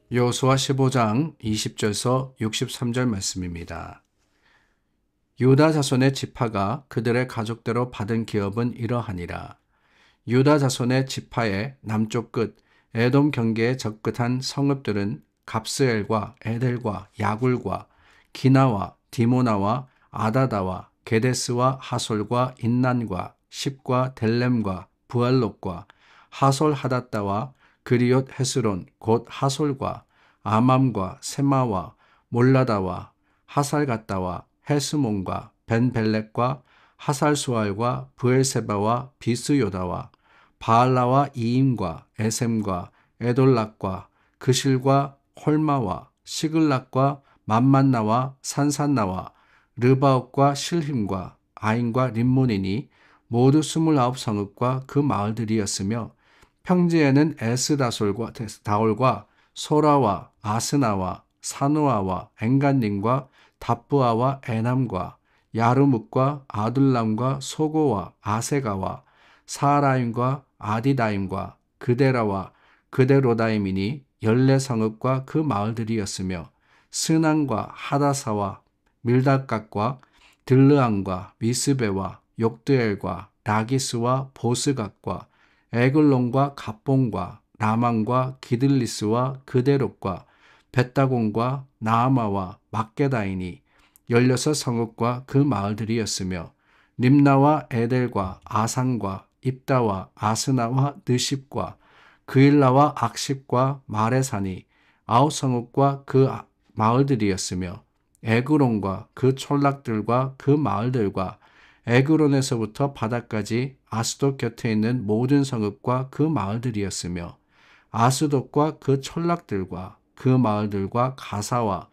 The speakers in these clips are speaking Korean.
여호수아 15장 20절서 63절 말씀입니다. 유다 자손의 지파가 그들의 가족대로 받은 기업은 이러하니라. 유다 자손의 지파의 남쪽 끝 에돔 경계에 접근한 성읍들은 갑스엘과 에델과 야굴과 기나와 디모나와 아다다와 게데스와 하솔과 인난과 십과 델렘과 부알롯과 하솔 하닷다와 그리옷 헤스론 곧 하솔과 아맘과 세마와 몰라다와 하살갓다와 헤스몬과 벤벨렉과 하살수알과 브엘세바와 비스요다와 바알라와 이임과 에셈과 에돌락과 그실과 홀마와 시글락과 맘만나와 산산나와 르바옥과 실힘과 아인과 림몬이니 모두 29성읍과 그 마을들이었으며 평지에는 에스다솔과 다올과 소라와 아스나와 사누아와 엔간님과 답부아와 에남과 야르묵과 아둘람과 소고와 아세가와 사라임과 아디다임과 그데라와 그데로다임이니 14성읍과 그 마을들이었으며 스난과 하다사와 밀닷갓과 들르암과 미스베와 욕드엘과 라기스와 보스갓과 에글론과 갑봉과 라망과 기들리스와 그데롯과 벳다곤과 나아마와 막게다이니 16성읍과 그 마을들이었으며 림나와 에델과 아산과 입다와 아스나와 느십과 그일라와 악십과 마레산이 9성읍과 그 마을들이었으며 에그론과 그 촌락들과 그 마을들과 에그론에서부터 바다까지 아스돗 곁에 있는 모든 성읍과 그 마을들이었으며 아스돗과 그 촌락들과 그 마을들과 가사와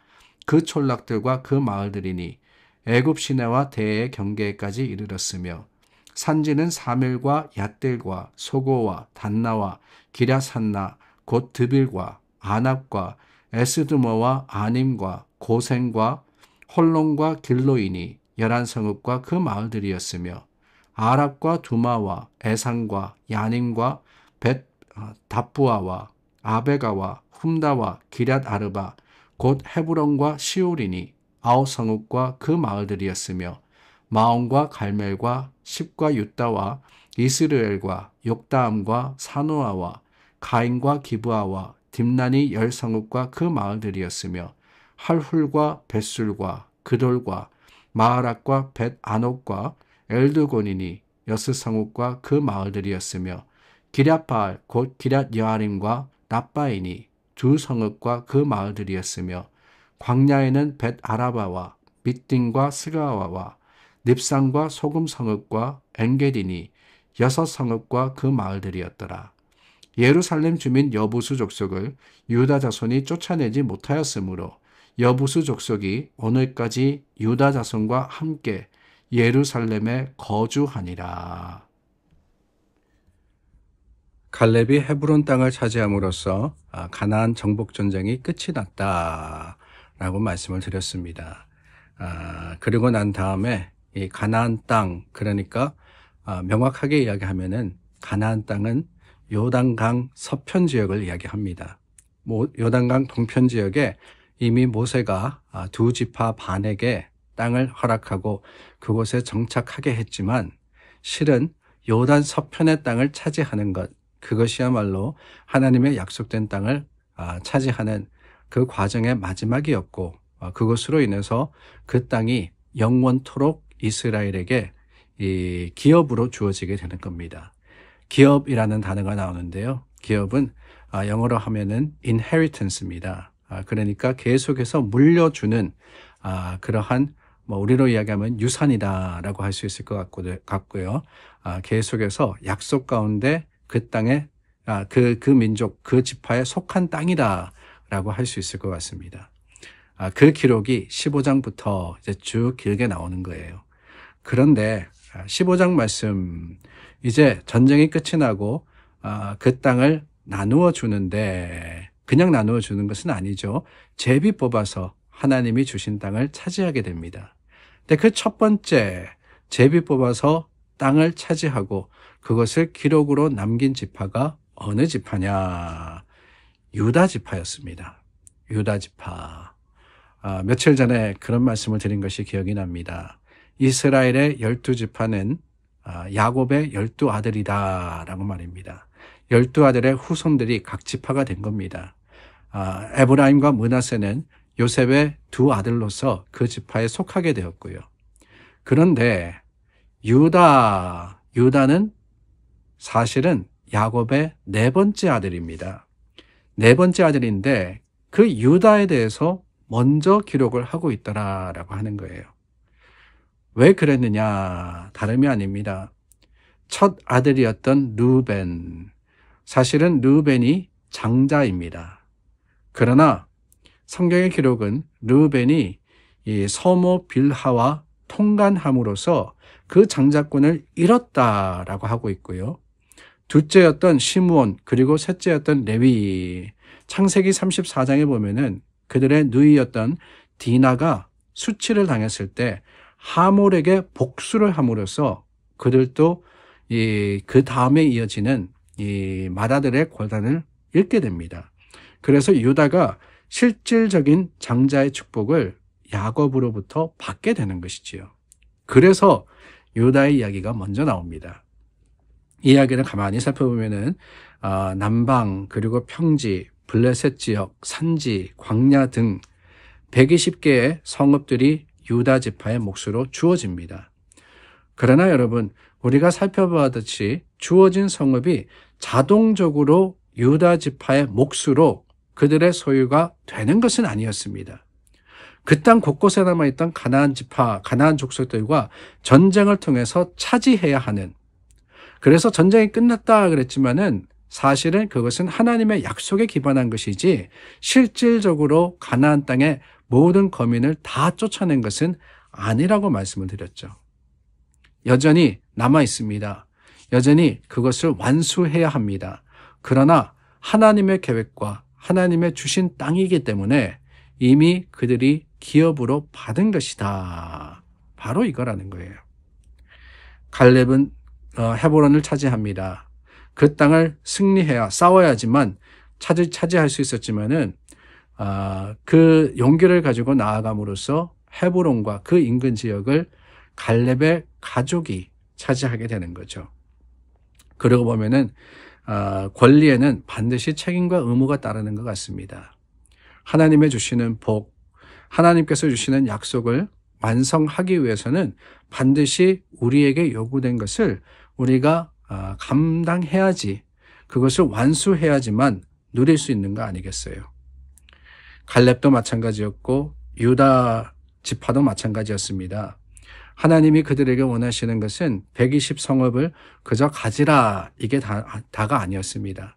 그 촌락들과 그 마을들이니 애굽 시내와 대의 경계까지 이르렀으며 산지는 사밀과 얏들과 소고와 단나와 기랴산나 곧 드빌과 아납과 에스드모와 아님과 고센과 홀론과 길로이니 11성읍과 그 마을들이었으며 아랍과 두마와 에산과 야님과 벳 답부아와 아베가와 훔다와 기럇 아르바 곧 헤브론과 시올이니 9성읍과 그 마을들이었으며 마온과 갈멜과 십과 유다와 이스르엘과 욕다암과 사노아와 가인과 기브아와 딥난이 10성읍과 그 마을들이었으며 할훌과 벳술과 그돌과 마하락과 벳 아녹과 엘드곤이니 6성읍과 그 마을들이었으며 기럇바알 곧 기럇 여아림과 납바이니 2성읍과 그 마을들이었으며 광야에는 벳 아라바와 밑딘과 스가와와 닙산과 소금 성읍과 엔게디니 6성읍과 그 마을들이었더라. 예루살렘 주민 여부수 족속을 유다 자손이 쫓아내지 못하였으므로 여부수 족속이 오늘까지 유다 자손과 함께 예루살렘에 거주하니라. 갈렙이 헤브론 땅을 차지함으로써 가나안 정복 전쟁이 끝이 났다라고 말씀을 드렸습니다. 그리고 난 다음에 이 가나안 땅, 그러니까 명확하게 이야기하면은 가나안 땅은 요단강 서편 지역을 이야기합니다. 요단강 동편 지역에 이미 모세가 두 지파 반에게 땅을 허락하고 그곳에 정착하게 했지만 실은 요단 서편의 땅을 차지하는 것, 그것이야말로 하나님의 약속된 땅을 차지하는 그 과정의 마지막이었고 그것으로 인해서 그 땅이 영원토록 이스라엘에게 이 기업으로 주어지게 되는 겁니다. 기업이라는 단어가 나오는데요. 기업은 영어로 하면은 inheritance입니다. 그러니까 계속해서 물려주는 그러한 우리로 이야기하면 유산이다라고 할 수 있을 것 같고요. 계속해서 약속 가운데 그 땅에 그 민족, 그 지파에 속한 땅이다라고 할 수 있을 것 같습니다. 그 기록이 15장부터 이제 쭉 길게 나오는 거예요. 그런데 15장 말씀, 이제 전쟁이 끝이 나고 그 땅을 나누어 주는데 그냥 나누어 주는 것은 아니죠. 제비 뽑아서 하나님이 주신 땅을 차지하게 됩니다. 근데 그 첫 번째 제비 뽑아서 땅을 차지하고 그것을 기록으로 남긴 지파가 어느 지파냐? 유다 지파였습니다. 유다 지파. 며칠 전에 그런 말씀을 드린 것이 기억이 납니다. 이스라엘의 12지파는 야곱의 12아들이다 라고 말입니다. 12아들의 후손들이 각 지파가 된 겁니다. 에브라임과 므낫세는 요셉의 두 아들로서 그 지파에 속하게 되었고요. 그런데 유다는 사실은 야곱의 네 번째 아들입니다. 네 번째 아들인데 그 유다에 대해서 먼저 기록을 하고 있더라라고 하는 거예요. 왜 그랬느냐? 다름이 아닙니다. 첫 아들이었던 르우벤. 사실은 르우벤이 장자입니다. 그러나 성경의 기록은 르우벤이 이 서모 빌하와 통간함으로써 그 장자권을 잃었다라고 하고 있고요. 둘째였던 시므온 그리고 셋째였던 레위. 창세기 34장에 보면은 그들의 누이였던 디나가 수치를 당했을 때 하몰에게 복수를 함으로써 그들도 그 다음에 이어지는 이 맏아들의 권한을 잃게 됩니다. 그래서 유다가 실질적인 장자의 축복을 야곱으로부터 받게 되는 것이지요. 그래서 유다의 이야기가 먼저 나옵니다. 이 이야기를 가만히 살펴보면은 남방 그리고 평지, 블레셋 지역, 산지, 광야 등 120개의 성읍들이 유다 지파의 몫으로 주어집니다. 그러나 여러분, 우리가 살펴보았듯이 주어진 성읍이 자동적으로 유다 지파의 몫으로 그들의 소유가 되는 것은 아니었습니다. 그 땅 곳곳에 남아있던 가나안 지파, 가나안 족속들과 전쟁을 통해서 차지해야 하는, 그래서 전쟁이 끝났다 그랬지만은 사실은 그것은 하나님의 약속에 기반한 것이지 실질적으로 가나안 땅의 모든 거민을 다 쫓아낸 것은 아니라고 말씀을 드렸죠. 여전히 남아 있습니다. 여전히 그것을 완수해야 합니다. 그러나 하나님의 계획과 하나님의 주신 땅이기 때문에 이미 그들이 기업으로 받은 것이다. 바로 이거라는 거예요. 갈렙은 헤브론을 차지합니다. 그 땅을 승리해야 싸워야지만 차지할 수 있었지만은 그 용기를 가지고 나아감으로써 헤브론과 그 인근 지역을 갈렙의 가족이 차지하게 되는 거죠. 그러고 보면은 권리에는 반드시 책임과 의무가 따르는 것 같습니다. 하나님의 주시는 복, 하나님께서 주시는 약속을 완성하기 위해서는 반드시 우리에게 요구된 것을 우리가 감당해야지, 그것을 완수해야지만 누릴 수 있는 거 아니겠어요? 갈렙도 마찬가지였고 유다 지파도 마찬가지였습니다. 하나님이 그들에게 원하시는 것은 120성읍을 그저 가지라, 이게 다가 아니었습니다.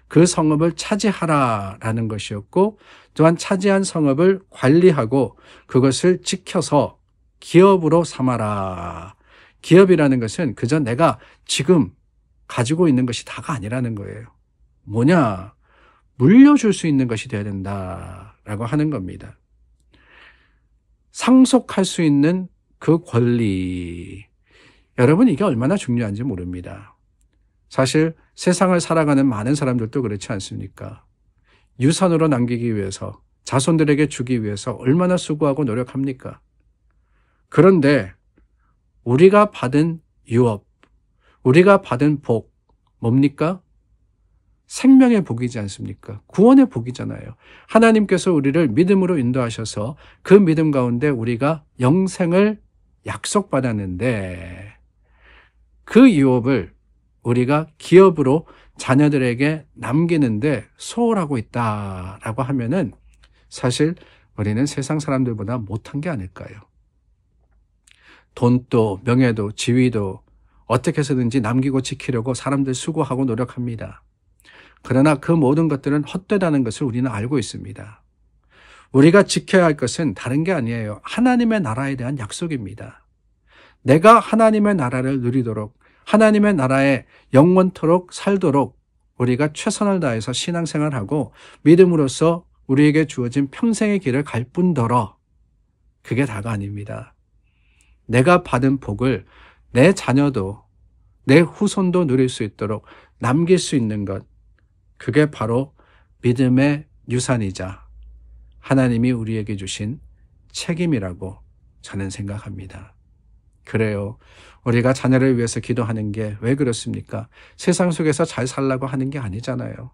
그 성읍을 차지하라라는 것이었고, 또한 차지한 성읍을 관리하고 그것을 지켜서 기업으로 삼아라. 기업이라는 것은 그저 내가 지금 가지고 있는 것이 다가 아니라는 거예요. 뭐냐? 물려줄 수 있는 것이 되어야 된다라고 하는 겁니다. 상속할 수 있는 그 권리. 여러분, 이게 얼마나 중요한지 모릅니다. 사실 세상을 살아가는 많은 사람들도 그렇지 않습니까? 유산으로 남기기 위해서, 자손들에게 주기 위해서 얼마나 수고하고 노력합니까? 그런데 우리가 받은 유업, 우리가 받은 복, 뭡니까? 생명의 복이지 않습니까? 구원의 복이잖아요. 하나님께서 우리를 믿음으로 인도하셔서 그 믿음 가운데 우리가 영생을 약속받았는데 그 유업을 우리가 기업으로 자녀들에게 남기는데 소홀하고 있다라고 하면은 사실 우리는 세상 사람들보다 못한 게 아닐까요? 돈도 명예도 지위도 어떻게 해서든지 남기고 지키려고 사람들 수고하고 노력합니다. 그러나 그 모든 것들은 헛되다는 것을 우리는 알고 있습니다. 우리가 지켜야 할 것은 다른 게 아니에요. 하나님의 나라에 대한 약속입니다. 내가 하나님의 나라를 누리도록, 하나님의 나라에 영원토록 살도록 우리가 최선을 다해서 신앙생활하고 믿음으로써 우리에게 주어진 평생의 길을 갈 뿐더러 그게 다가 아닙니다. 내가 받은 복을 내 자녀도 내 후손도 누릴 수 있도록 남길 수 있는 것, 그게 바로 믿음의 유산이자 하나님이 우리에게 주신 책임이라고 저는 생각합니다. 그래요. 우리가 자녀를 위해서 기도하는 게 왜 그렇습니까? 세상 속에서 잘 살라고 하는 게 아니잖아요.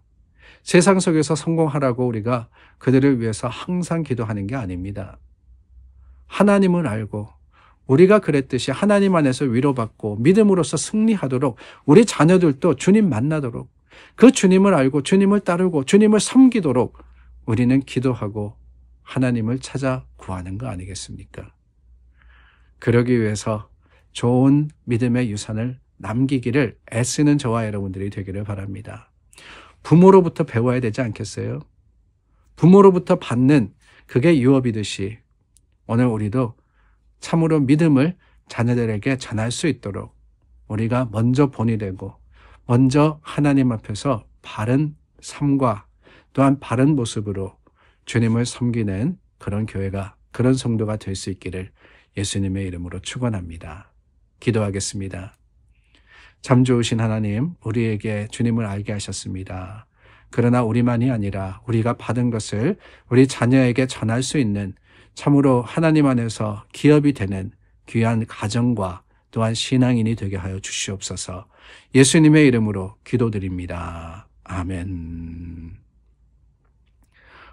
세상 속에서 성공하라고 우리가 그들을 위해서 항상 기도하는 게 아닙니다. 하나님을 알고 우리가 그랬듯이 하나님 안에서 위로받고 믿음으로써 승리하도록 우리 자녀들도 주님 만나도록 그 주님을 알고 주님을 따르고 주님을 섬기도록 우리는 기도하고 하나님을 찾아 구하는 거 아니겠습니까? 그러기 위해서 좋은 믿음의 유산을 남기기를 애쓰는 저와 여러분들이 되기를 바랍니다. 부모로부터 배워야 되지 않겠어요? 부모로부터 받는 그게 유업이듯이 오늘 우리도 참으로 믿음을 자녀들에게 전할 수 있도록 우리가 먼저 본이 되고 먼저 하나님 앞에서 바른 삶과 또한 바른 모습으로 주님을 섬기는 그런 교회가, 그런 성도가 될 수 있기를 예수님의 이름으로 축원합니다. 기도하겠습니다. 참 좋으신 하나님, 우리에게 주님을 알게 하셨습니다. 그러나 우리만이 아니라 우리가 받은 것을 우리 자녀에게 전할 수 있는 참으로 하나님 안에서 기업이 되는 귀한 가정과 또한 신앙인이 되게 하여 주시옵소서. 예수님의 이름으로 기도드립니다. 아멘.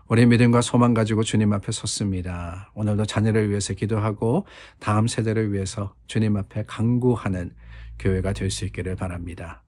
우리 믿음과 소망 가지고 주님 앞에 섰습니다. 오늘도 자녀를 위해서 기도하고 다음 세대를 위해서 주님 앞에 간구하는 교회가 될 수 있기를 바랍니다.